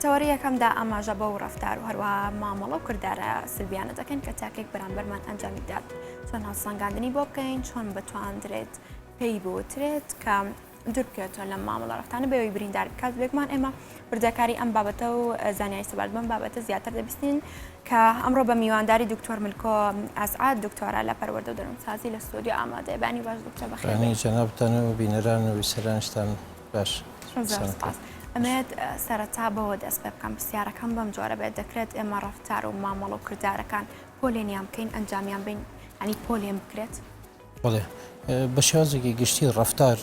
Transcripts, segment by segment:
تەوەریەکەمدا ئاماژە بە و ڕەفتار و هەروەها مامەڵە و کردارە سلبیانە دەکەن کە تاکێک بەرامبەرمان ئەنجامی دات چۆن هەڵسەنگاندنی بۆ بکەین چۆن بتوانرێت پێی بوترێت کە دوور بکەوێتەوە لە مامەڵە ڕەفتانە بەوەی بریندار بکات بێکمان ئێمە بردەکاری ئەم بابەتە و زانیاری سەبارەت بەم بابەتە زیاتر دەبیستین کە ئەمڕۆ بە میوانداری دکتۆر ملکۆ ئەسعاد دکتۆرە لە پەروەردە و دەروونسازی لە ستۆدیۆ ئامادەیە. بانی باش دکتۆر بەخێر. جەنابتانەوە بینەران و ویسەرانشتان باش. ئەمەیەت سەرەتا بەوە دەست پێ بکەم پرسیارەکەم بەم جۆرە بێت دەکرێت ئێمە ڕەفتار و مامەڵە و کردارەکان پۆلێنیان بکەین ئەنجامیان بین ینی پۆلێن بکرێت؟ بەڵێ بە شێوازێکی گشتی ڕەفتار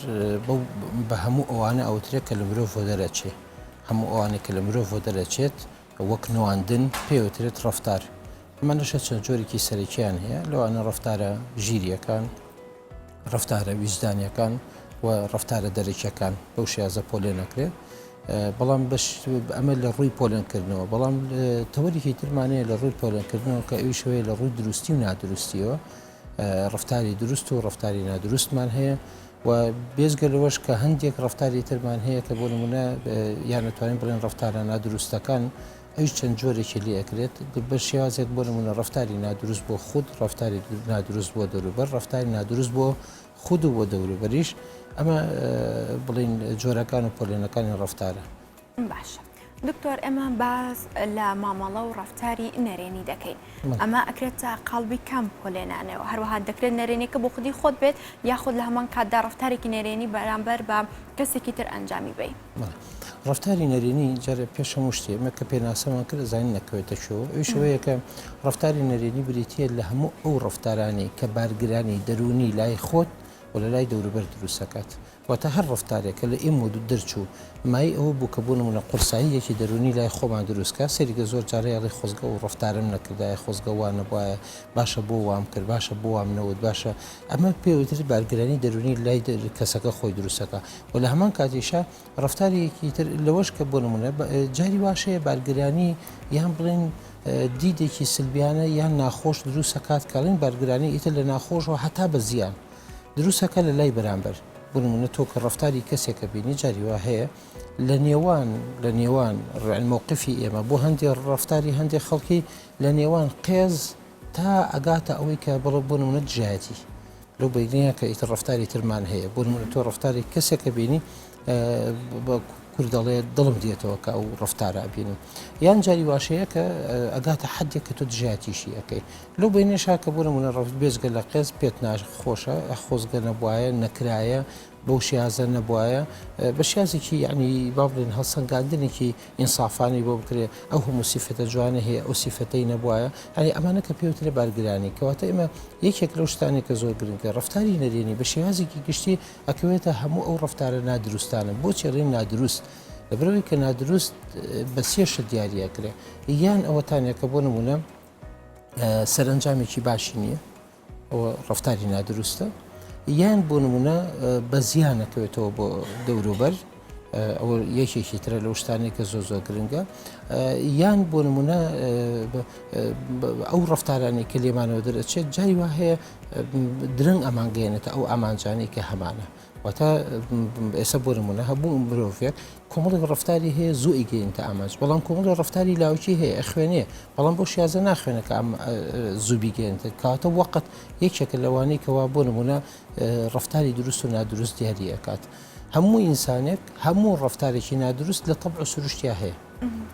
بە هەموو ئەوانە ئەوترێت کە لە مرۆڤ دەرەچێت هەموو ئەوانێک کە لە مرۆڤ دەرەچێت وەک نواندن پێوترێت ڕەفتار. ئەمانەشە چەند جۆرێکی سەرەکیان هەیە لەوانە ڕەفتارە ژیریەکان ڕەفتارە ویجدانیەکان و ڕەفتارە دەرەکیەکان بەو شێوازە پۆلێن نەکرێت. بەڵام ئەمە لە ڕووی پۆلێنکردنەوە بەڵام تەوەریکی ترمانەیە لە ڕووی پۆلێنکردنەوە کە ئەوی شوەیە لە ڕووی دروستی و نادروستیەوە ڕەفتاری دروست و ڕەفتاری نادروستمان هەیە و بێزگە لەوەش کە هەندێک ڕەفتاری ترمان هەیە کە بۆ نمونە یان نەتوانین بڵێن ڕەفتارە نادروستەکان ئەوش چەند جۆرێکی لێ ئەکرێت بە شێوازێک بۆ نمونە ڕەفتاری نادروست بۆ خود ڕەفتاری نادروست بۆ دەوروبەر ڕەفتاری نادروست بۆ خود و بۆ دەوروبەریش ئەمە بڵین جۆرەکان و پۆلێنەکانی ڕەفتارە. باشە دکتۆر ئێمە باز لە مامەڵە و ڕەفتاری نەرێنی دەکەین ئەمە ئەکرێتە قەڵبی کەم پۆلێنانەوە هەروەها دەکرێت نەرێنێکە بۆ خودی خۆت بێت یاخود لە هەمان کاتدا ڕەفتارێکی نەرێنی بەرامبەر بە کەسێکی تر ئەنجامی بێ. ڕەفتاری نەرێنی جارە پێشە شتێ ئەمە کە پێناسەمان کرد زانین نەکەوێتە شەوە ئەوی شەوەیە کە ڕەفتاری نەرێنی بریتە لە هەموو ئەو ڕەفتارانی کە بارگرانی دەرونی لای خۆت و لە لای دەوروبەر دروستەکات واتە هەر ڕەفتارێکە لە ئێمە دوو دەرچوو مای ئەوە بوو کە بۆ نمونە قورساییەکی دەرونی لای خۆمان دروستکە سەریکە زۆر جارەیەڵی خۆزگە و ڕەفتارم نەکردایە خۆزگە وان نەبووایە باشە بۆ وام کرد باشە بۆ وام نەوت باشە ئەمە پێوتری بارگرانی دەرونی لای کەسەکە خۆی دروستەکە و لە هەمان کاتیشە ڕەفتارێکی تر لەوەش کە بۆ نمونە جاری واشەیە بارگرانی یان بڵێن دیدێکی سلبیانە یان ناخۆش دروستەکات کاڵین بارگرانی ئیتر لە ناخۆشەوە هەتا بە زیان دروستەکە لە لای بەرامبەر بۆ نمونە تۆ کە ڕەفتاری کەسێکە بینی جاری وا هەیە لە نێوان مووقفی ئێمە بۆ هەندێک ڕەفتاری هەندێک خەڵکی لە نێوان قێز تا ئەگاتە ئەوەی کە بڵێ بۆ نمونە دژایەتی لەو بینیە کە ئیتر ڕەفتاری ترمان هەیە بۆ نمونە تۆ ڕەفتاری کەسێکە بینی دەڵێ دڵم دێتەوە کە ئەو ڕەفتارە بینم یان جاری واشەیە کە ئەگاتە حەدێک کە تۆ دژایەتیشی ئەەکەی لەو بینێشا کە بۆ نمونە بێزگە لە قێز پێت ناخۆشە خۆزگە نەبوایە نەکرایە بەو شیازە نەبوایە بە شیازێکی یعنی با بڵێن هەڵسەنگاندنێکی ئینسافانی بۆ بکرێ ئەو هەموو سیفەتە جوانە هەیە ئەو سیفەتەی نەبوایە هەنی ئەمانە کە پێوترێ بارگرانی کەواتە ئێمە یەکێک لەو شتانی کە زۆر گرنگە ڕەفتاری نەرێنی بە شێوازێکی گشتی ئەکەوێتە هەموو ئەو ڕەفتارە نادروستانە بۆ چێڕین نادروست لەبەرەوەی کە نادروست بە سێشە دیاریەکرێ یان ئەوەتانێکە بۆ نمونە سەرنجامێکی باشی نییە ئەوە ڕەفتاری نادروستە یان بۆ نمونە بە زیانەکەوێتەوە بۆ دەوروبەر ئەوە یەکێکی ترە لەو شتانی کە زۆر زۆر گرنگە یان بۆ نمونە ئەو ڕەفتارانی کە لێمانەوە دەرەچێت جاری وا هەیە درەنگ ئەمانگەێنێتە ئەو ئامانجانی کە هەمانە واتە ئێستا بۆ نمونە هەبوو مرۆڤێک کۆمەڵێک ڕەفتاری هەیە زوو ئیگەێنتە ئامانج بەڵام کۆمەڵی ڕەفتاری لاوکی هەیە ئەخوێنێ بەڵام بۆ شیازە ناخوێنە کە ئەم زوو بیگەێنێت کاتە وەقت یەکێکە لەوانەی کەوا بۆ نمونە ڕەفتاری دروست و نادروست دیاری ئەکات هەموو ئینسانێک هەموو ڕەفتارێکی نادروست لە تەبع و سروشتیا هەیە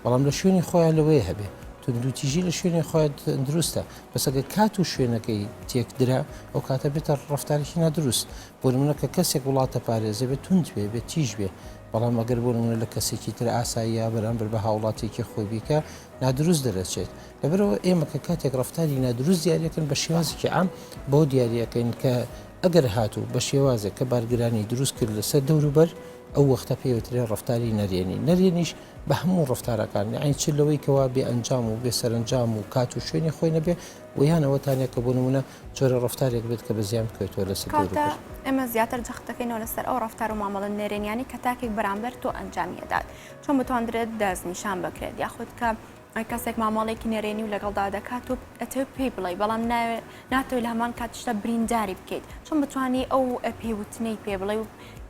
بەڵام لە شوێنی خۆیان لەوەیە هەبێ تندروتیژی لە شوێنی خۆیان دروستە بەسەگە کات و شوێنەکەی تێکدرا ئەو کاتە بێتە ڕەفتارێکی نادروست بۆ نمونە کە کەسێک وڵاتە پارێزە بێت تند بێ بێت تیژ بێ بەڵام ئەگەر بۆ نمونە لە کەسێکی تر ئاساییە بەرامبەر بە هاوڵاتێکی خۆی بیکە نادروست دەرەچێت لەبەرەوە ئێمە کە کاتێک ڕەفتاری نادروست دیاریەکەن بە شێوازێکی عام بۆ دیاریەکەین کە ئەگەر هاتوو بە شێوازێک کە بارگرانی دروست کرد لەسەر دەوروبەر ئەو وەختە پێوترێ ڕەفتاری نەرێنی نەرێنیش بە هەموو ڕەفتارەکان ئەین چ لەوەی کەوا بێ ئەنجام و بێ سەرنجام و کات و شوێنی خۆی نەبێ و یانەوەتانێک کە بۆ نمونە جۆرە ڕەفتارێک بێت کە بە زیان بکەوێتەوە لەسەر دەوروبەر ئێمە زیاتر جەختەکەینەوە لەسەر ئەو ڕەفتار و مامەڵە نەرێنیانی کە تاکێک بەرامبەر تۆ ئەنجامیەدات چۆن بتوانرێت دەستنیشان بکرێت یاخود کە کەسێک مامەڵێکی نەرێنی و لەگەڵدا دەکات و ئەتەوێت پێی بڵێ بەڵام ناتەوێت لە هەمان کاتیشدا برینداری بکەیت چۆن بتوانی ئەو پێوتنەی پێ بڵێ و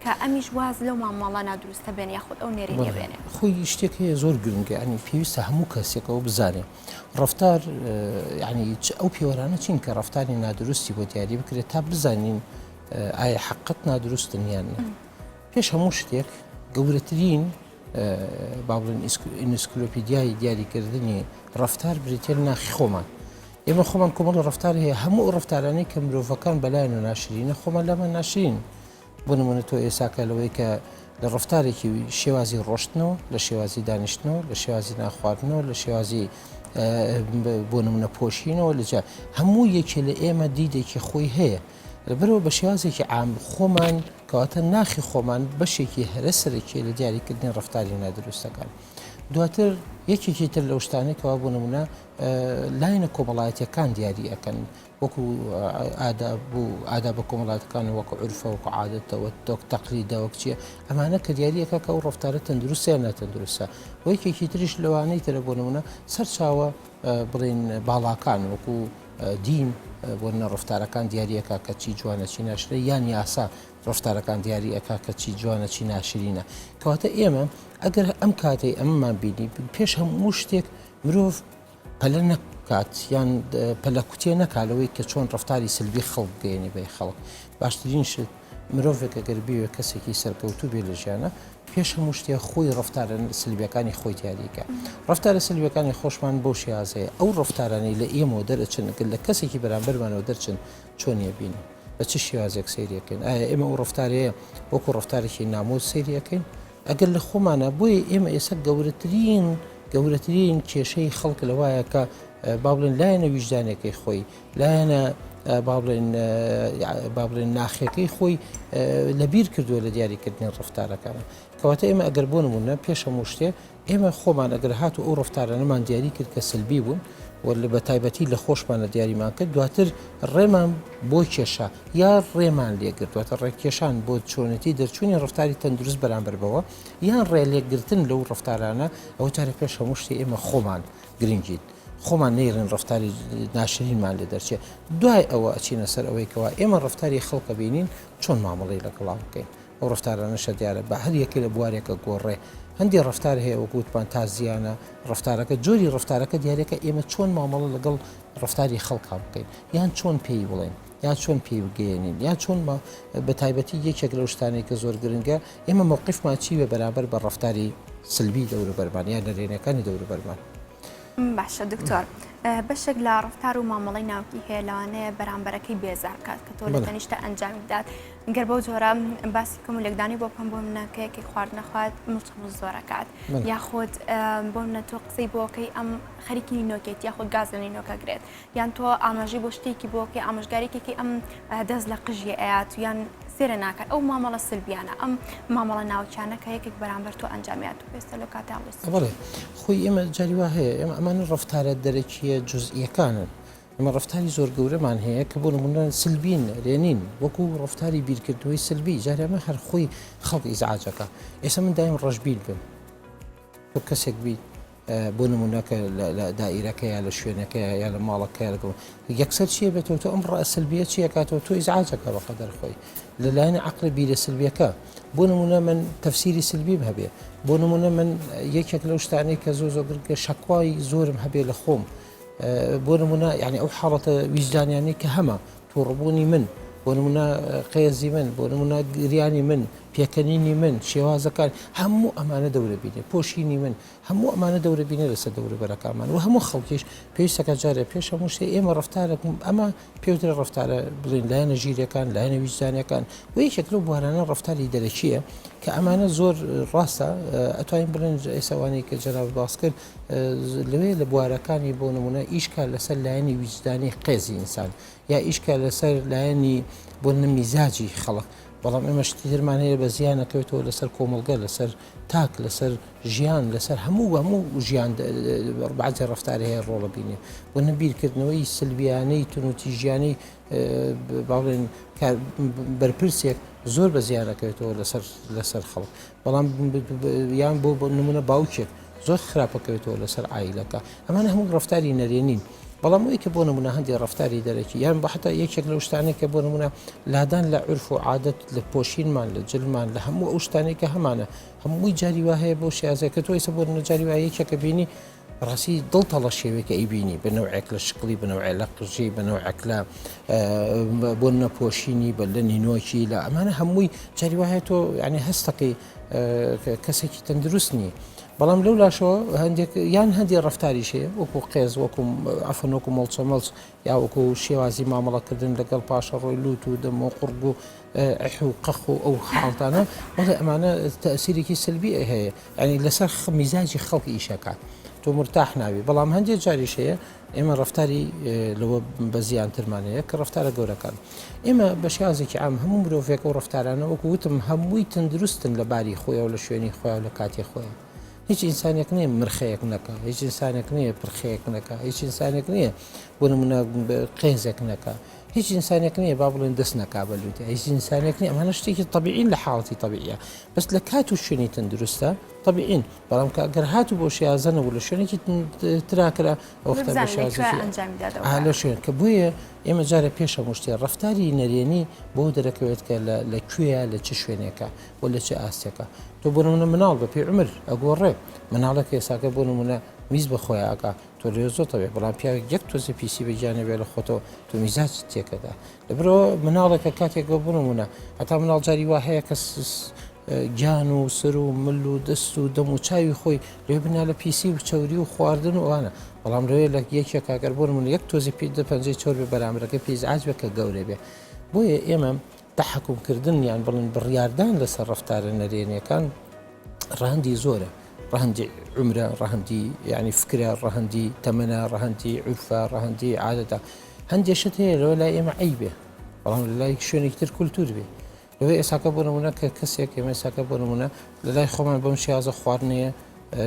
کە ئەمیش واز لەو مامەڵە نادروستە بێن یاخود ئەو نێرینیە بێنێ خۆی شتێک هەیە زۆر گرنگە ینی پێویستە هەموو کەسێکەوە بزانێ ڕفتار ینی ئەو پێوەرانە چین کە ڕفتاری نادروستی بۆ دیاری بکرێت تا بزانین ئایا حقت نادروستن یان نە پێش هەموو شتێک گەورەترین با بڵێن ئینسکلۆپیدیای دیاریکردنی ڕفتار بریتێ ناخی خۆمان ئێمە خۆمان کۆمەڵ ڕفتار هەیە هەموو ڕفتارانەی کە مرۆڤەکان بەلایەن و ناشرینە خۆمان لەمان ناشرین بۆ نمونە تۆ ئێساکە لەوەی کە لە ڕفتارێکی شێوازی ڕۆشتنەوە لە شێوازی دانیشتنەوە لە شێوازی ناخواردنەوە لە شێوازی بۆ نمونە پۆشینەوە لەجا هەموو یەکێ لە ئێمە دیدێکی خۆی هەیە لەبەرەوە بە شێوازێکی عام خۆمان کەواتە ناخی خۆمان بەشێکی هەرە سەرەکی لە دیاریکردنی ڕفتاری نادروستەکان دواتر یەکێکی تر لەو شتانێکەوە بۆ نمونە لاینە کۆمەڵایەتیەکان دیاری ئەەکەن وەکو ئادا بە کۆمەڵاتەکان وەکو عورفە وەکو عادەتەوە تەقلیدەوە چیە ئەمانە کە دیاریەکە کە ئەو ڕفتارە تەندروستە یان ناتەندروستە و یەکێکی تریش لەوانەی ترە بۆ نمونە سەرچاوە بڵێن باڵاکان وەکو دین بۆ ڕفتارەکان دیاریەکە کە چی جوانە چی ناشرە یان یاسا ڕفتارەکان دیاری ئەکا کە چی جوانە چی ناشرینە کەواتە ئێمە ئەگەر ئەم کاتەی ئەممان بینی پێش هەموو شتێک مرۆڤ پەلە نەکات یان پەلە کوتێ نەکالەوەی کە چۆن ڕفتاری سلبی خەڵک بگەێنی بە خەڵک باشترین شت مرۆڤێک ئەگەر بێوێ کەسێکی سەرکەوتوو بێ لە ژیانە پێش هەموو شتێک خۆی ڕفتارە سلبیەکانی خۆی دیاریکە ڕفتارە سلبیەکانی خۆشمان بۆ شێوازەیە ئەو ڕفتارانەی لە ئێمەوە دەرەچن لە کەسێکی بەرامبەرمانەوە دەرچن چۆنیە بینی بە چ شێوازێک سەیریەکەین ئایا ئێمە ئەو ڕفتارەیە وەکو ڕفتارێکی نامۆ سەیریەکەین ئەگەر لە خۆمانە بۆیە ئێمە ئێستا گەورەترین کێشەی خەڵک لەوایە کە با بڵێن لایەنە ویژدانەکەی خۆی لایەنە با بڵێن ناخیەکەی خۆی لەبیر کردووە لە دیاریکردنی ڕفتارەکانە کەواتە ئێمە ئەگەر بۆ نمونە پێش هەموو شتێ ئێمە خۆمان ئەگەر هاتو ئەو ڕفتارانەمان دیاری کرد کە سلبی بوون بە تایبەتی لە خۆشمانە دیاریمان کرد دواتر ڕێمان بۆ کێشە یا ڕێمان لێگرت دواتر ڕێکێشان بۆ چۆنەتی دەرچوونی ڕفتاری تەندروست بەرامبەرەوە یان ڕێلێکگرتن لەو ڕفتارانە ئەوە جارە پێش هەموو شتێ ئێمە خۆمان گرنگیت خۆمان نەیڕێن ڕفتاری ناشرینمان لێ دەرچێت دوای ئەوە ئەچینە سەر ئەوەی کەوا ئێمە ڕفتاری خەڵکە بینین چۆن مامەڵەی لەگەڵا بکەین ئەو ڕفتارانەشە دیارە بە هەر یەکێ لە بوارێکە گۆڕێ هەندی ڕفتار هەیە وەگوتمان تا زیانە ڕفتارەکە جۆری ڕفتارەکە دیارەکە ئێمە چۆن مامەڵە لەگەڵ ڕفتاری خەڵکا بکەین یان چۆن پێی بڵێن یان چۆن پێی بگەێنین یان چۆن بە تایبەتی یەکێک لەو شتانێک کە زۆر گرنگە ئێمە موقفمان چی بە بەرامبەر بە ڕفتاری سلبی دەوروبەرمان یان نەرێنەکانی دەوروبەرمان باشە دکتۆر بەشێک لە ڕفتار و مامەڵی ناوکی هەیە لەوانەیە بەرامبەرەکەی بێزار کات کە تۆ لە تەنیشتە ئەنجامی بدات گەر بەو جۆرە باسی کۆمەڵێکدانی بۆ بکەم بۆ منەکەیەکی خوارد نەخوات مڵچەمە زۆرەکات یاخود بۆ منە تۆ قسەی بۆکەی ئەم خەریکی نۆکێت یاخود گازنی نۆکەگرێت یان تۆ ئاماژی بۆ شتێکی بۆکەی ئاماژگاریێکی ئەم دەست لە قژی ئەیات یان سێرە ناکات ئەو مامەڵە سلبیانە ئەم مامەڵە ناوچانە کە یەکێک بەرامبەر تۆ ئەنجامیات و پێستە لە کاتاڵیس بڵێ خۆی ئێمە جاری وا هەیە ئێمە ئەمانە ڕفتارە دەرەکیە جزئیەکانن ئەمە ڕفتاری زۆر گەورەمان هەیە کە بۆ نمونە سلبین رێنین وەکو ڕفتاری بیرکردنەوەی سلبی جارێ ئەمە هەر خۆی خەڵک ئیزعاجەکە ئێستا من دایم ڕەشبیر بم تۆ کەسێک بیت بۆ نمونونەکە لە دائیرەکە یا لە شوێنەکە یا لە ماڵەکە لەگەڵ یەکسەر چیە بێتەوە تۆ ئەم ڕە سلبیە چیە کاتەوە تۆ ئیزعاجەکە بەقەدەر خۆی لەلایەنە عەقڵ بیرە سلبیەکە بۆ نمونە من تەفسیری سلبیم هەبێ بۆ نمونە من یەکێک لەو شتانەی کە زۆر گرنگە شەکوای زۆرم هەبێ لە خۆم بۆ نمونە یعنی ئەو حاڵەتە ویجدانیانی کە هەمە تووڕبوونی من بۆ نمونە قێزی من بۆ نمونە گریانی من پێکەنینی من شێوازەکان هەموو ئەمانە دەورە بینێ پۆشینی من هەموو ئەمانە دەورە بینێ لەسەر دەوروبەرەکانمان و هەموو خەڵکیش پێویستەکە جارێ پێش هەموو شتێ ئێمە ڕفتارێکم ئەمە پێوترە ڕفتارە بڵین لایەنە ژیرەکان لایەنە ویجدانیەکان و یەکێک لەو بوارانە ڕفتاری دەرەکیە کە ئەمانە زۆر ڕاستە ئەتوانین بڵێن ئێساوانی کە جەناب باس کرد لەوێ لە بوارەکانی بۆ نمونە ئیشکە لەسەر لایەنی ویجدانی قێزی ئینسان یا ئیشکە لەسەر لایەنی بۆ نەمیزاجی خەڵک بەڵام ئێمە شتی ترمان هەیە بە زیانەکەوێتەوە لەسەر کۆمەڵگە لەسەر تاک لەسەر ژیان لەسەر هەموو ژیان بەعزێ ڕفتاری هەیە ڕۆڵە بینێ بۆ نەبیرکردنەوەی سلبیانەی تونوتی ژیانەی باڵێن بەرپرسێک زۆر بە زیانەکەوێتەوە لەسەر خەڵک بەڵام یان بۆ نمونە باوکێک زۆر خراپەکەوێتەوە لەسەر عایلەکە ئەمانە هەموو ڕفتاری نەرێنین بەڵام ئەوەی کە بۆ نمونە هەندێک ڕەفتاری دەرەکی یان بە حتا یەکێک لەو شتانەی کە بۆ نمونە لادان لە عورف و عادەت لە پۆشینمان لە جلمان لە هەموو ئەو شتانەی کە هەمانە هەمووی جاری وا هەیە بۆ شێازەیە کە تۆ ئێستا بۆ نمونە جاری وا یەکێکە بینی ڕاستی دڵتەڵە شێوەیەکە ئەیبینی بنەوعێک لە شکڵی بنەوعێ لە قژی بنەوعێک لە بۆ نەپۆشینی بە لە نینۆکی لە ئەمانە هەمووی جاری وا هەیە تۆ ینی هەستەقی کەسێکی تەندروست نییە. بەڵام لەو لاشەوە یان هەندێک ڕەفتاریش هەیە وەکو قێز وەکو ئەفەن وەکو مەڵچەمەڵچ یا وەکو شێوازی مامەڵەکردن لەگەڵ پاشە ڕۆی لووت و دەم و قورگ و ئەح و قەخ و ئەو حاڵتانە بەڵێ ئەمانە تەئسیرێکی سلبی هەیە ینی لەسەر میزاجی خەڵکی ئیشەکات تۆ مرتاح ناوی. بەڵام هەندێک جاریش هەیە ئێمە ڕەفتاری لەوە بە زیانترمانەیە کە ڕەفتارە گەورەکان ئێمە بە شێوازێکی عام هەموو مرۆڤێک و ڕەفتارانە وەکو وتم هەمووی تەندروستن لە باری خۆیەوە لە شوێنی خۆیان و لە کاتی خۆیان. هیچ ئینسانێک نییە مرخەیەک نەکە، هیچ ئینسانێک نییە پرخەیەک نەکە، هیچ ئینسانێک نییە بۆ نمونە قێزێک نەکە، هیچ ئینسانێک نییە با بڵێن دەست نەکا بەلووتە، هیچ ئینسانێک نییە ئەمانە شتێکی طبیعین لە حاڵەتی طبیعیە بەس لە کات و شوێنی تەندروستە طبیعین. بەڵام کە ئەگەر هاتوو بۆ شێازەنەوە لە شوێنێکی تراکرا ئەوختە بە شێازێکی لە شوێن کە بوویە ئێمە جارە پێشە مشتێ ڕەفتاری نەرێنی بۆ دەرەکەوێت کە لە کوێیە لە چ شوێنێکە و لە چه ئاستێکە. تۆ بۆ نمونە مناڵ بە پێی عمر ئەگۆڕێ مناڵەکە ئێساکە بۆ نمونە میز بە خۆیان ئاکا تۆ لێ زۆتەوێ بەڵام پیاوێک یەک تۆزە پیسی بەجانەوێ لە خۆتەوە تۆ میزاج تێکەدا لەبرەوە مناڵەکە کاتێکەوە بۆ نمونە هەتا مناڵ جاری وا هەیە کەس گیان و سەر و مل و دەست و دەم و چاوی خۆی لێ بنا لە پیسی و چەوری و خواردن و ئەوانە بەڵام لەوێ لە یەکێک کاگەر بۆ نمونە یەک تۆزی پێ پەنجەی چۆر بێ بەرامبەرەکە پێیزعاج بێ کە گەورە بێ. بۆیە ئێمە تەحکومکردن یان بڵێن بڕیاردان لەسەر ڕەفتارە نەرێنیەکان ڕەهەندی زۆرە، ڕەهەندی عمرە، ڕەهەندی ینی فکرە، ڕەهەندی تەمەنە، ڕەهەندی عورفە، ڕەهەندی عادەتە. هەندێک شت هەیە لەوە لای ئێمە عەیبێ بەڵام لە لای شوێنێکی تر کولتور بێ. لەوێ ئێساکە بۆ نمونە کە کەسێک ئێمە ئێساکە بۆ نمونە لە لای خۆمان بەم شێوازە خواردنەیە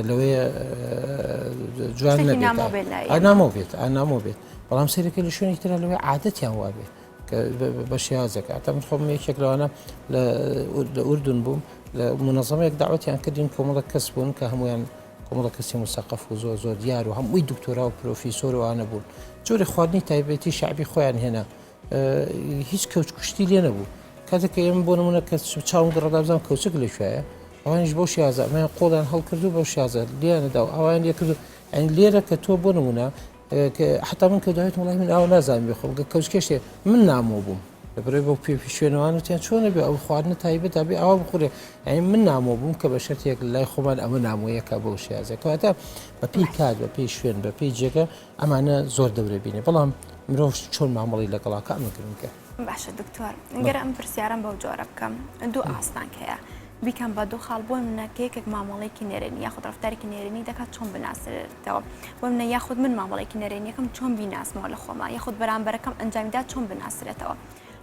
لەوەی جوان نەبێت نامۆ بێت بەڵام سەرەکە لە شوێنێکی ترە لەوەی عادەتیان وابێ بە شێوازەکە. ئەتا من خۆم یەکێک لەوانە لە ئوردون بووم لە منەظەمەیەک داوەتیان کردین کۆمەڵە کەس بوون کە هەمویان کۆمەڵە کەسی مسەقف و زۆر دیار و هەمووی دکتۆرا و پرۆفیسۆر وانە بوون جۆری خواردنی تایبەتی شعبی خۆیان هێنا هیچ کەوچ کوشتی لێ نەبوو. کاتێککە ئێمە بۆ نمونە کە چاوم گەڕەدابزانام کەوچک لەکوێیە ئەوانیش بۆ شێازە ئەمەیان قۆڵیان هەڵکردو بۆ شێازە لیانەدا و ئەوان لێ کردو ئەین لێرە کە تۆ بۆ نمونە حتا من کە داوێت وڵای من ئەو نازانم بخۆم کەوچکێشێ من نامۆ بووم لەبەرەوەی بۆ پێ شوێنەوانوتیان چۆنە بێ ئەو خواردنە تایبەت تا بێ ئەوە بخورێ ئەین من نامۆ بووم کە بە شەرتێک لای خۆمان ئەمە نامۆیەکە بۆ شێازە کەواتە بە پێی کات بە پێی شوێن بە پێی جێگە ئەمانە زۆر دەورە بینێ بەڵام مرۆڤ چۆن مامەڵی لەگەڵاکە ئەمەگرنکە. باشە دکتۆر ئەگەر ئەم پرسیارم بەو جۆرە بکەم دوو ئاستانک هەیە بیکەم بە دوو خاڵ بۆ منەکەیەکێک مامەڵێکی نێرێنی یاخود ڕەفتارێکی نێرێنی دەکات چۆن بناسرێتەوە بۆ منە یاخود من مامەڵێکی نێرێنیەکەم چۆن بیناسمەوە لە خۆما یاخود بەرامبەرەکەم ئەنجامیدا چۆن بناسرێتەوە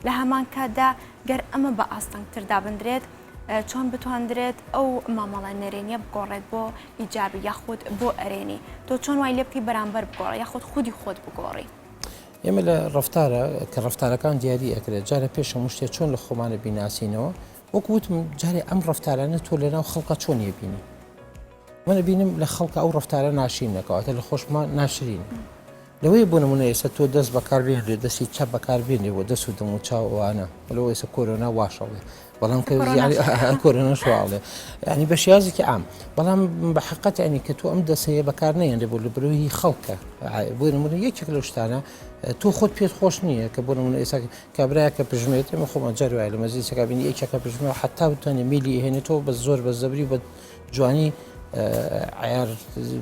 لە هەمان کاتدا گەر ئەمە بە ئاستانگتردا بندرێت چۆن بتواندرێت ئەو مامەڵە نێرێنیە بگۆڕێت بۆ ئیجابی یاخود بۆ ئەرێنی تۆ چۆن وای لێ بکەی بەرامبەر بگۆڕی یاخود خودی خۆت بگۆڕی. ئێمە لە ڕەفتارە کە ڕەفتارەکان دیاری ئەکرێت جارە پێشە مشتێک چۆن لە خۆمانە بیناسینەوە وەکو وتم جارێ ئەم ڕەفتارانە تۆ لەناو خەڵکە چۆن یەبینی منە بینم لە خەڵکە ئەو ڕەفتارە ناشرین نەکەواتە لە خۆشمان ناشرین لەوەی بۆ نمونە ئێستا تۆ دەست بەکاربێنێ دەستی چەپ بەکاربێنێ بۆ دەست و دەم و چاوانە لەوە ئێستا کۆرۆنا واشەڵێ بەڵام کە کۆرۆنا شواڵێ ینی بە شێوازێکی عام بەڵام بە حقیقەت ینی کە تۆ ئەم دەسەیە بەکار نەهێنرێ بۆ لەبەرەوەی خەڵکە بۆ نمونە یەکێک لەو شتانە تۆ خۆت پێت خۆش نییە کە بۆ نمونە ئێستا کابراایەکە پژمێت ئێمە خۆمان جار وایە لە مەزیسەکە بینی یەکێکە پژمێ حتا بتوانێ میلی هێنێتەوە بە زۆر بە زەبری بە جوانی عیار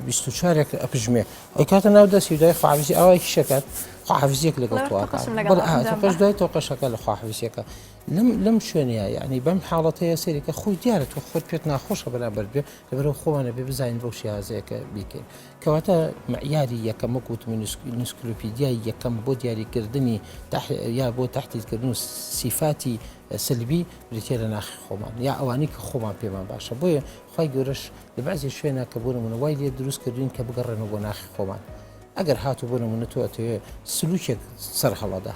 24 ئەپژمێ ئەی کاتە ناو دەستی و دوای خواحافیزی ئەوەی کیشەکەت خواحافیزیەک لەگەڵ تۆکات پێش دوای تۆ قەشەکە لە خواحافیزیەکە لەم شوێنەیە یعنی بەم حاڵەتەیە سەریکە خۆی دیارە تۆ خۆت پێت ناخۆشە بەرامبەر بێ لەبەرەوە خۆمانە بێ بزانین بەو شێوازەیەکە بیکەین کەواتە معیاری یەکەم وەکو وتم نسکلۆپیدیای یەکەم بۆ دیاریکردنی یا بۆ تحلیلکردن و سیفاتی سلبی بریتێ لە ناخی خۆمان یا ئەوانەی کە خۆمان پێمان باشە بۆیە خی گەورەش لە بەعزی شوێنە کە بۆ نمونە وای لێ دروست کردوین کە بگەڕێنەوە بۆ ناخی خۆمان ئەگەر هاتو بۆ نمونە تۆ ئەتەوێ سلوکێک سەر هەڵەدا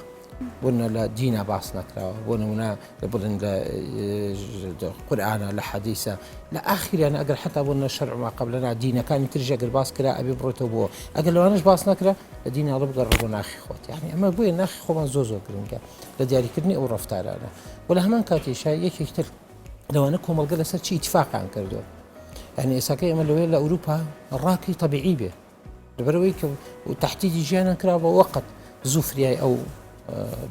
بۆنە لە دینە باس نەکراوە بۆ نمونە لە بڵێن لە قورئانە لە حەدیثە لە ئاخریان ئەگەر حتا بۆنە شەرع ما قەبلەنا دینەکانی ترژ ئەگەر باس کرا ئەبێ بڕۆتەوە بۆ ئەگەر لەوانش باس نەکرا لە دیناڵە بگەڕ بۆ ناخی خۆت یعنی ئەمە بۆیە ناخی خۆمان زۆر گرنگە لە دیاریکردنی ئەو ڕەفتارانە و لە هەمان کاتیشا یەکێکتر لەوانە کۆمەلگە لەسەر چی ئیتفاقیان کردووە يعني ئێساکەی ئەمە لەوەی لە ئەوروپا ڕاکی طبیعی بێ لەبەرەوەی کە تهدیدی ژیانیان کراوە وەقت زوو فریای ئەو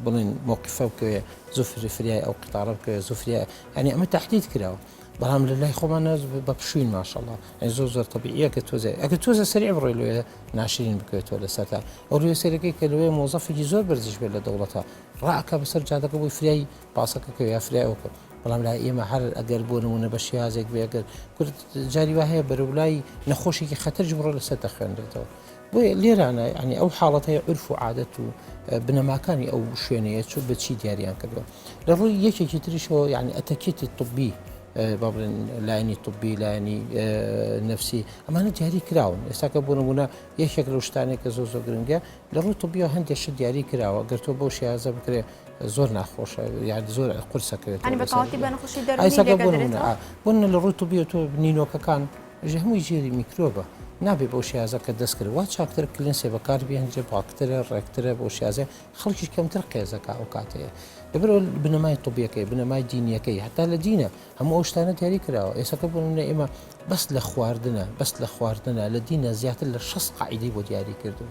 بڵێن مووقفە بکەوێ زوو فریای ئەو قطارە بکەوێ زوو فریای ینی ئەمە تهدید کراوە بەڵام لە لای خۆمانە بە پشوین ماشەڵڵا زۆر طبیعیە کە تۆزە ئەگەر تۆزە سەریع بڕۆی لێ ناشرین بکەوێتەوە لەسەرتا ئەو لێ سەرەکەی کە لەوەی مۆزەفێکی زۆر بەرزش بێت لە دەوڵەتە ڕائکە بەسەر جادەکە بۆی فریای پاسەکە یا فریای ئەوکە بەڵام لای ئێمە هەر ئەگەر بۆ نمونە بە شێوازێک بێ ئەگەر کورد جاری وا هەیە بەرەولای نەخۆشێکی خەتەرج بڕۆ لەسەر دەخوێنرێتەوە بۆیە لێرانە ینی ئەو حاڵەتەیە عرف و عادەت و بنەماکانی ئەو شوێنەیە چۆن بەچی دیاریان کردووە لە ڕووی یەکێکی تریشەوە ینی ئەتەکێتی طبی با بڵێن لایەنی طبی لایەنی نەفسی ئەمانە دیاری کراون ئێستاکە بۆ نمونە یەکێک لەو شتانێک کە زۆر گرنگە لە ڕووی طبیەوە هەندێک شت دیاری کراوە گەر تۆ بەو شێوازە بکرێ زۆر ناخۆشە یعنی زۆر قورسەکەوێت بۆن لە ڕووی طبیە تۆ نینۆکەکان هەمووی ژێری میکرۆبە نابێ بۆ شێوازە کە دەست کرد وا چاکتر کلنسێ بەکار بێنجە پاکترە ڕێکترە بۆ شێوازە خەڵکی کەمتر قێزەکە ئەو کاتەیە لەبەرەوە بنەمای طبیەکەی بنەمای دینیەکەی هەتا لە دینە هەموو ئەو شتانە دیاری کراوە ئێساکە بۆنە ئێمە بەس لە خواردنە لە دینە زیاتر لە 6 قاعیدەی بۆ دیاری کردو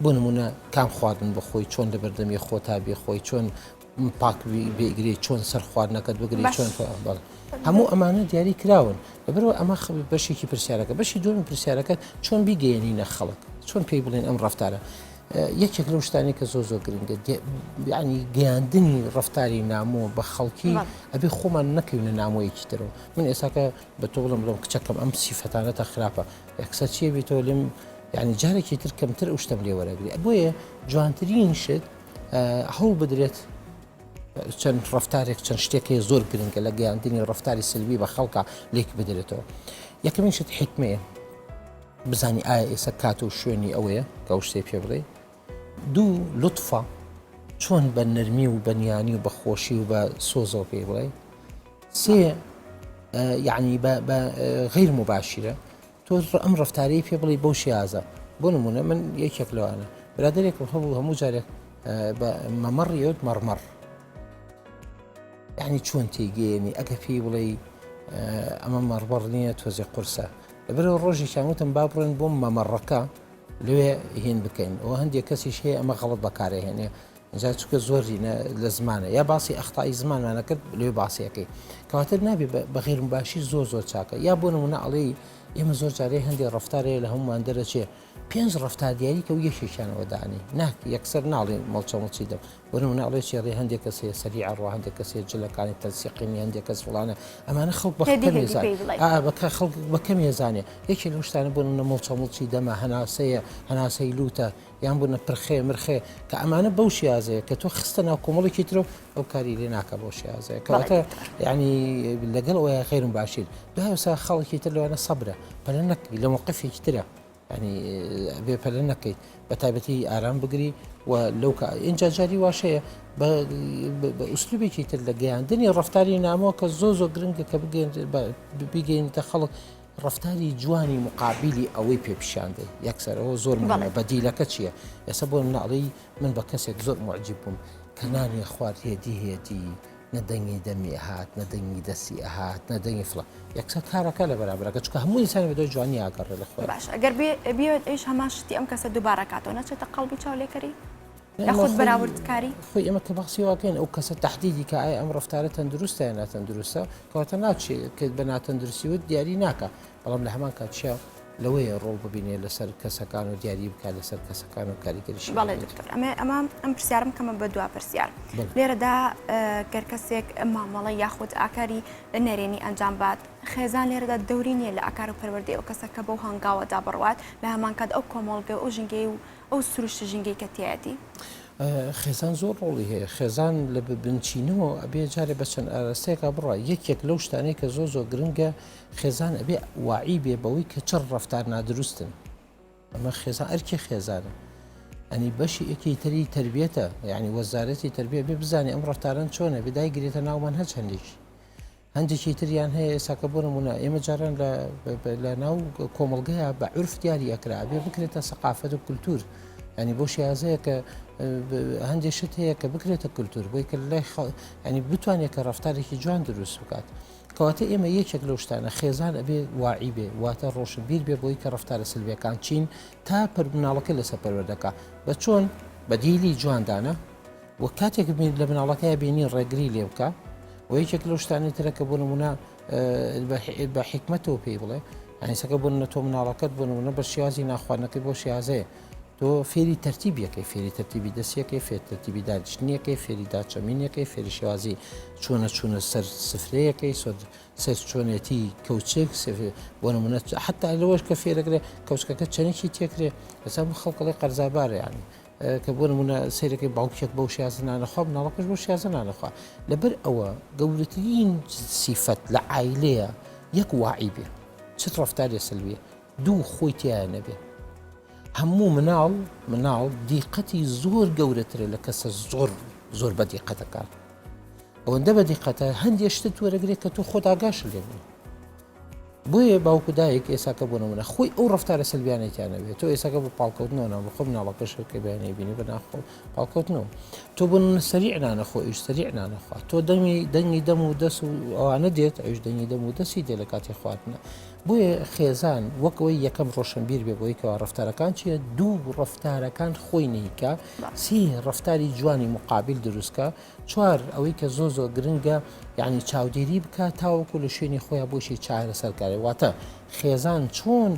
بۆ نمونە کام خواردن بخۆی چۆن لە بەردەمی خۆتا بێخۆی چۆن پاک بێگری چۆن سەر خواردنەکەت بگری چۆن هەموو ئەمانە دیاری کراون لەبەرەوە ئەمە بەشێکی پرسیارەکە بەشی دووەمی پرسیارەکەت چۆن بیگەیەنینە خەڵک چۆن پێی بڵێن ئەم ڕەفتارە یەکێک لەو شتانی کە زۆر گرنگە ینی گەیاندنی ڕەفتاری نامۆ بە خەڵکی ئەبێ خۆمان نەکەوینە نامۆیەکی ترەوە من ئێساکە بە تۆ بڵم بڵم کچەکەم ئەم سیفەتانەتە خراپە یەکسەر چیە بێتەوە لێم یعنی جارێکی تر کەمتر ئەو شتەم لێ وەرەگری بۆیە جوانترین شت هەوڵ بدرێت چەند ڕەفتارێک چەند شتێکی زۆر گرنگە لە گەیاندنی ڕەفتاری سلبی بە خەڵکە لێک بدرێتەوە یەکەمین شت حکمەیە بزانی ئایا ئێستا کات و شوێنی ئەوەیە کە ئەو شتێ پێ بڵێ دوو لوتفە چۆن بە نەرمی و بەنیانی و بە خۆشی و بە سۆزەوە پێ بڵێ سێ یعنی بە غیر مباشرە تۆ ئەم ڕەفتارەی پێ بڵێ بەو شێوازە بۆ نمونە من یەکێک لەوانە برادێکم هەبوو هەموو جارێک بە مەمەڕ یەوت مەڕمەڕ یعنی چۆن تێگەێنی ئەگە پێی بڵێ ئەمە مەڕبەڕ نییە تۆزێ قورسە لەبەرەوە ڕۆژی شاموتم با بڕێن بۆم مەمەڕەکە لێ هین بکەین ئەوە هەندێک کەسیش هەیە ئەمە غەڵەت بەکارهێنێ جا چکە زۆری لە زمانە یا باسی ئەخطای زمانمانە کرد لێ باسیەکەی کەواتر نابێ بە غیر مباشر زۆر چاکە یا بۆ نمونە ئەڵێ ئێمە زۆر جارێ هەندێک ڕەفتارەیە لە هەمومان دەرەچێ 5 ڕەفتار دیاری کە و یەکێکیانەوە دانی یەکسەر ناڵێ مەڵچەمەڵچی دەم بۆ نمونە ئەڵێ چێڕێ هەندێک کەسێ سەریع ڕوا هەندێک کەسێ جلەکانی تەنسیقینی هەندێک کەس فڵانە ئەمانە خەڵک خەڵک بە کەم ێزانێ یەکێک لەو شتانە بۆ نمونە مەڵچەمەڵچی دەمە هەناسەی لوتە یان بوونە پرخێ مرخێ کە ئەمانە بەو شێوازەیە کە تۆ خستە ناو کۆمەڵێکی ترۆ ئەو کاری لێ ناکە بۆ شێوازەیە کەواتە یعنی لەگەڵ ئەوەیە خێر باشیر دوایسا خەڵکی تر لەوانە سەبرە پەلە نەکەی لە موقفێکی ترە ینی بێ پەلە نەکەیت بە تایبەتی ئارام بگری و لەو اینجا جاری واشەیە بە ئوسلوبێکی تر لە گەیاندنی ڕەفتاری نامەوە کە زۆر گرنگە کە بگەینتە خەڵک ڕەفتاری جوانی مقابلی ئەوەی پێپیشاندەی یەکسەرەوە زۆر بەدیلەکە چییە ئێستا بۆ مناڵی من بە کەسێک زۆر معجب بووم کە نانی خوارد هێدی نەدەنگی دەمی ئەهات نەدەنگی دەستی ئەهات نەدەنگی فڵە یەکسەر کارەکە لە بەرابەرەکە چکە هەموو ئینسانی بەدۆی جوانی ئاگەڕێ لە خۆی باش ئەگەر بێت ئەیش هەمان شتی ئەم کەسە دووبارە کاتەوە نەچێتە قەڵبی چاولێکەری یاخود بەراوردکاری خۆی ئێمە کە بەخسی واکەین ئەو کەسە تهدیدی کە ئایا ئەم ڕەفتارە تەندروستە یا ناتەندروستە کەواتە ناچێت کە بە ناتەندروستی وت دیاری ناکە بەڵام لە هەمان کاتشیا لەوەیە ڕۆڵ ببینێ لەسەر کەسەکان و دیاری بکات لەسەر کەسەکان و کاریگەریشی بەڵێ دکتۆر ئەم پرسیارم کەمە بە دوا پرسیار لێرەدا گەر کەسێک مامەڵە یاخود ئاکاری نەرێنی ئەنجام بات خێزان لێرەدا دەوری نییە لە ئاکار و پەروەردەی ئەو کەسەکە بەو هەنگاوەدا بڕوات لە هەمان کات ئەو کۆمەڵگە ئەو ژینگەی و ئەو سروشتە ژینگەی کە تایەتی خێزان زۆر ڕۆڵی هەیە خێزان لە بنچینەوە ئەبێ جارێ بە چەند ئاراستەیەکە بڕە یەکێک لەو شتانەی کە زۆر گرنگە خێزان ئەبێ واعی بێ بەوەی کە چڕ ڕەفتار نادروستن ئەمە خێزان ئەرکی خێزانە ئەنی بەشی ئەکەی تربیەتە یعنی وەزارەتی تربیە بێ بزانێ ئەم ڕفتارن چۆنە بدایگرێتە ناومان هەچ هەندێکی تریان هەیە ئێساکە بۆ نمونە ئێمە جاران لە ناو کۆمەڵگەیە بە عورف دیاری ئەکرا بێ بکرێتە سەقافەت و کولتور ینی بۆ شێازەیە کە هەندێک شت هەیە کە بکرێتە کولتور بۆی کە لای ینی بتوانێت کە ڕفتارێکی جوان دروست بکات کەواتە ئێمە یەکێک لەو شتانە خێزان ئەبێ واعی بێ واتە ڕۆشنبیر بێ بۆی کە ڕفتارە سلبیەکان چین تا مناڵەکە لەسەر پەروەردەکە بە چۆن بەدیلی جواندانە و کاتێک لە مناڵەکەی بینی ڕێگری لێ بکە و یەکێک لەو شتانی ترە کە بۆ نمونە بە حکمەتەوە پێی بڵێ ئەنیسەکە بۆ نە تۆ مناڵەکەت بۆ نمونە بە شێوازی ناخواردنەکەی بۆ شێازەیە تۆ فێری تەرتیبیەکەی فێری تەرتیبی دەستیەکەی فێر تەرتیبی دادشتنیەکەی فێری داچەمینەکەی فێری شێوازی چوونە سەر سفرەیەکەی سەر چۆنێتی کەوچێک بۆ نمونە حتا لەوەش کە فێرەگرێ کەوچکەکە چەندێکی تێکرێ لەسەر خەڵکەڵی قەرزابارە یانی کە بۆ نمونە سیرەکەی باوکێک بەو شێازە نانەخوا مناڵەکەش بۆ شێازە نانەخوا لەبەر ئەوە گەورەترین سیفەت لە عایلەیە یەک واعی بێ چت ڕفتارێ سلبیە دوو خۆی تیایە نەبێ هەموو مناڵ دیقەتی زۆر گەورەترە لە کەسە زۆر بە دیقەتەکان ئەوەندە بە دیقەتە هەندێک شتت وەرەگرێت کە تۆ خۆت ئاگاش لێ بێ بۆیە باوکو دایک ئێساکە بۆ نمونە خۆی ئەو ڕفتارە سلبیانێتیانەبێت تۆ ئێساکە بە پاڵکەوتنەوە ناو بخۆ مناڵەکەشکە بەیانەی بینی بە ناخۆ پاڵکەوتنەوە تۆ بۆ سەریع نانەخۆ ئیش سەریع نانەخوا تۆ دەنگی دەم و دەست و ئەوانە دێت ئەوش دەنگی دەم و دەستی دێ لە کاتی خواردنە بۆیە خێزان وەکەوەی یەکەم ڕۆشنبیر بێ بۆی کەوا ڕفتارەکان چیە دوو ڕفتارەکان خۆی نەیکە سێ ڕفتاری جوانی مقابل دروستکە چوار ئەوەی کە زۆر گرنگە یعنی چاودێری بکات تاوەکو لە شوێنی خۆیان بۆشی چارەسەرکاری واتە خێزان چۆن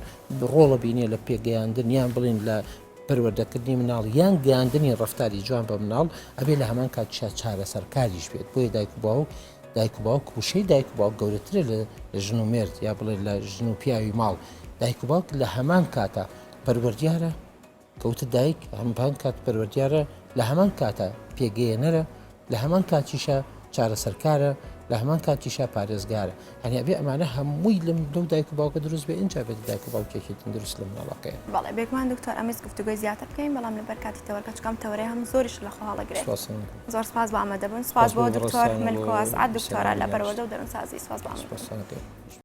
ڕۆڵە بینێ لە پێگەیاندن یان بڵین لە پەروەردەکردنی مناڵ یان گەیاندنی ڕفتاری جوان بە مناڵ ئەبێ لە هەمان کات چارەسەرکاریش بێت بۆیە دایک و باوک وشەی دایک و باوک گەورەترە لە ژن و مێرد یا بڵێ لە ژن و پیاوی ماڵ دایک و باوک لە هەمان کاتە پەروەردیارە کەوتە دایک هەمان کات پەروەردیارە لە هەمان کاتە پێگەیەنەرە لە هەمان کاتیشە چارەسەرکارە لە هەمان کاتیشە پارێزگارە هەنی ئەبێ ئەمانە هەمووی لەو دایک و باوکە دروست بێ ئینجا بێت دایک و باوکێکی دروست لە مناڵەکەیە بەڵێ بێگومان دکتۆر ئەمەس گفتوگوی زیاتر بکەین بەڵام لەبەر کاتی تەوەرکە چکەم تەورەی هەم زۆریش لە خۆڵەگرێت زۆر سپاس بە ئامادەبوون سپاس بۆ دکتۆر ملکۆ ئەسعەد دکتۆرە لە بەروەردە و دەروونسازی سپاس بە ئامادەبوون